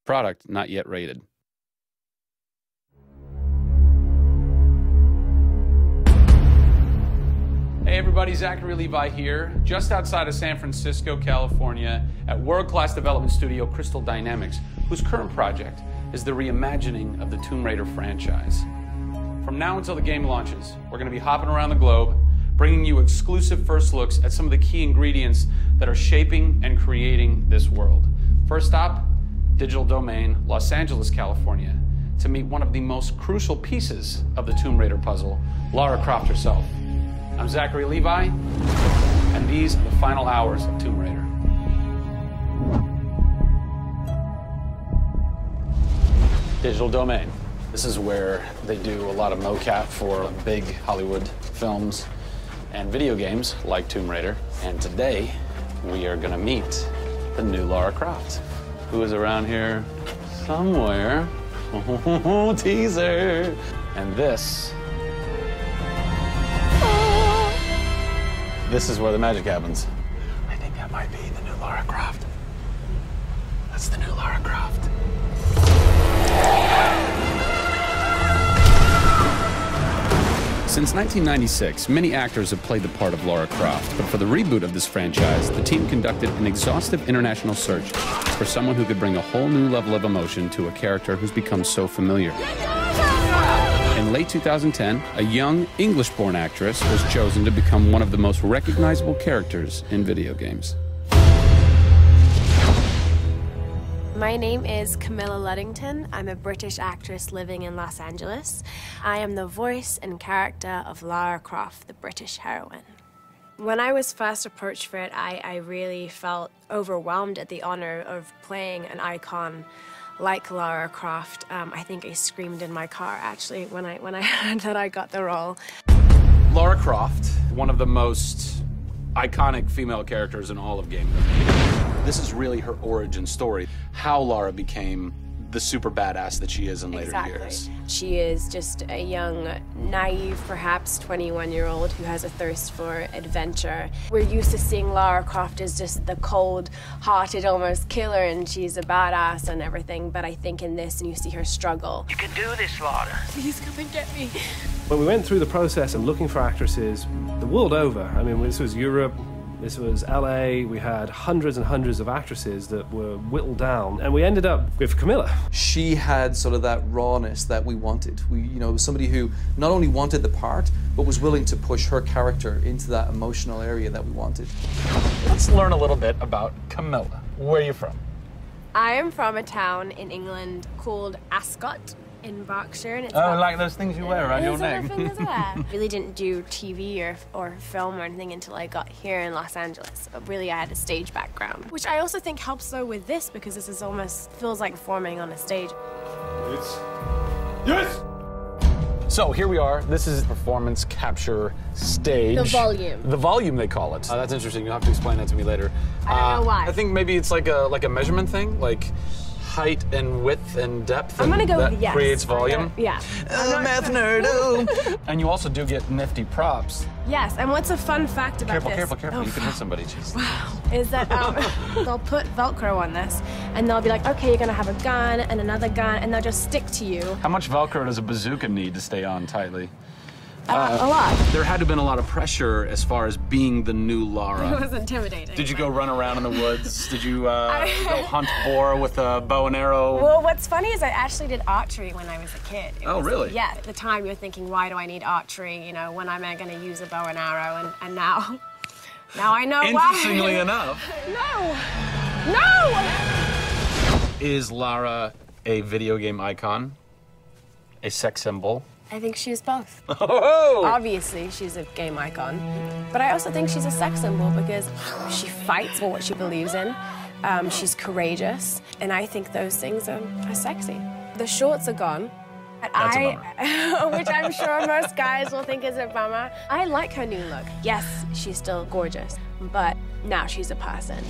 Product not yet rated. Hey everybody, Zachary Levi here, just outside of San Francisco, California, at world-class development studio Crystal Dynamics, whose current project is the reimagining of the Tomb Raider franchise. From now until the game launches, we're going to be hopping around the globe, bringing you exclusive first looks at some of the key ingredients that are shaping and creating this world. First stop, Digital Domain, Los Angeles, California, to meet one of the most crucial pieces of the Tomb Raider puzzle, Lara Croft herself. I'm Zachary Levi, and these are the final hours of Tomb Raider. Digital Domain. This is where they do a lot of mocap for big Hollywood films and video games like Tomb Raider. And today, we are gonna meet the new Lara Croft, who is around here somewhere. Teaser! And this is where the magic happens. I think that might be the new Lara Croft. That's the new Lara Croft. Since 1996, many actors have played the part of Lara Croft, but for the reboot of this franchise, the team conducted an exhaustive international search for someone who could bring a whole new level of emotion to a character who's become so familiar. In late 2010, a young English-born actress was chosen to become one of the most recognizable characters in video games. My name is Camilla Luddington. I'm a British actress living in Los Angeles. I am the voice and character of Lara Croft, the British heroine. When I was first approached for it, I really felt overwhelmed at the honor of playing an icon like Lara Croft. I think I screamed in my car, actually, when I heard that I got the role. Lara Croft, one of the most iconic female characters in all of gaming. This is really her origin story, how Lara became the super badass that she is in later years. She is just a young, naive, perhaps 21-year-old who has a thirst for adventure. We're used to seeing Lara Croft as just the cold-hearted, almost killer, and she's a badass and everything, but I think in this, and you see her struggle. You can do this, Lara. Please come and get me. When we went through the process of looking for actresses the world over, I mean, this was Europe, this was LA, we had hundreds and hundreds of actresses that were whittled down, and we ended up with Camilla. She had sort of that rawness that we wanted. Somebody who not only wanted the part, but was willing to push her character into that emotional area that we wanted. Let's learn a little bit about Camilla. Where are you from? I am from a town in England called Ascot in Berkshire. And it's like those things you wear around your neck. Really didn't do TV or film or anything until I got here in Los Angeles. But really, I had a stage background, which I also think helps though with this because this is almost feels like performing on a stage. Yes! So here we are. This is performance capture stage. The volume. The volume, they call it. That's interesting. You'll have to explain that to me later. I don't know why. I think maybe it's like a measurement thing, like height and width and depth. I'm gonna go that with yes. Creates volume. Yeah. Math nerd. And you also do get nifty props. Yes. And what's a fun fact about this? Careful. Oh, you can hit somebody. Jeez. Wow. Is that they'll put Velcro on this, and they'll be like, okay, you're gonna have a gun and another gun, and they'll just stick to you. How much Velcro does a bazooka need to stay on tightly? A lot. There had to have been a lot of pressure as far as being the new Lara. It was intimidating. Did you go run around in the woods? Did you go hunt boar with a bow and arrow? Well, what's funny is I actually did archery when I was a kid. Really? Yeah. At the time, you're thinking, why do I need archery? You know, when am I going to use a bow and arrow? And now I know why. Interestingly enough. No! Is Lara a video game icon? A sex symbol? I think she's both. Oh! Obviously, she's a game icon, but I also think she's a sex symbol because she fights for what she believes in. She's courageous, and I think those things are sexy. The shorts are gone. That's a bummer. Which I'm sure most guys will think is a bummer. I like her new look. Yes, she's still gorgeous, but now she's a person.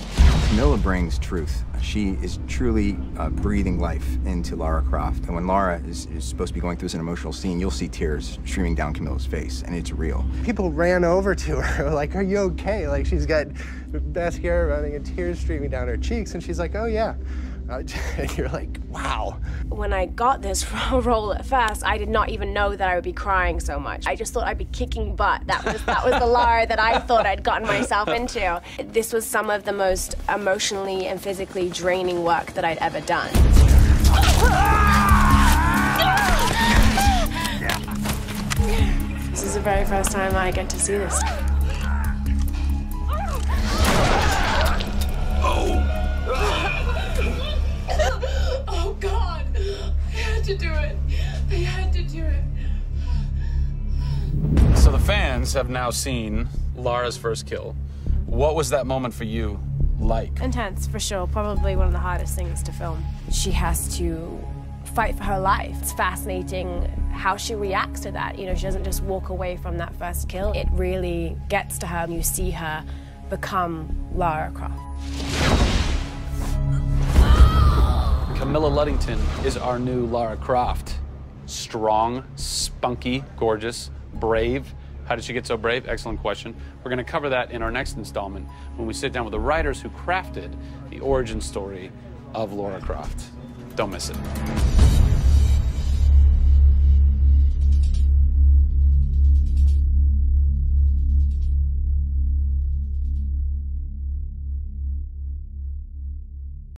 Camilla brings truth. She is truly breathing life into Lara Croft. And when Lara is supposed to be going through an emotional scene, you'll see tears streaming down Camilla's face, and it's real. People ran over to her, like, are you okay? Like, she's got mascara running and tears streaming down her cheeks, and she's like, oh yeah, And you're like, wow. When I got this role at first, I did not even know that I would be crying so much. I just thought I'd be kicking butt. That was the Lara that I thought I'd gotten myself into. This was some of the most emotionally and physically draining work that I'd ever done. This is the very first time I get to see this. Oh God! They had to do it. They had to do it. So the fans have now seen Lara's first kill. What was that moment for you like? Intense, for sure. Probably one of the hardest things to film. She has to fight for her life. It's fascinating how she reacts to that. You know, she doesn't just walk away from that first kill. It really gets to her, and you see her become Lara Croft. Camilla Luddington is our new Lara Croft. Strong, spunky, gorgeous, brave. How did she get so brave? Excellent question. We're going to cover that in our next installment when we sit down with the writers who crafted the origin story of Lara Croft. Don't miss it.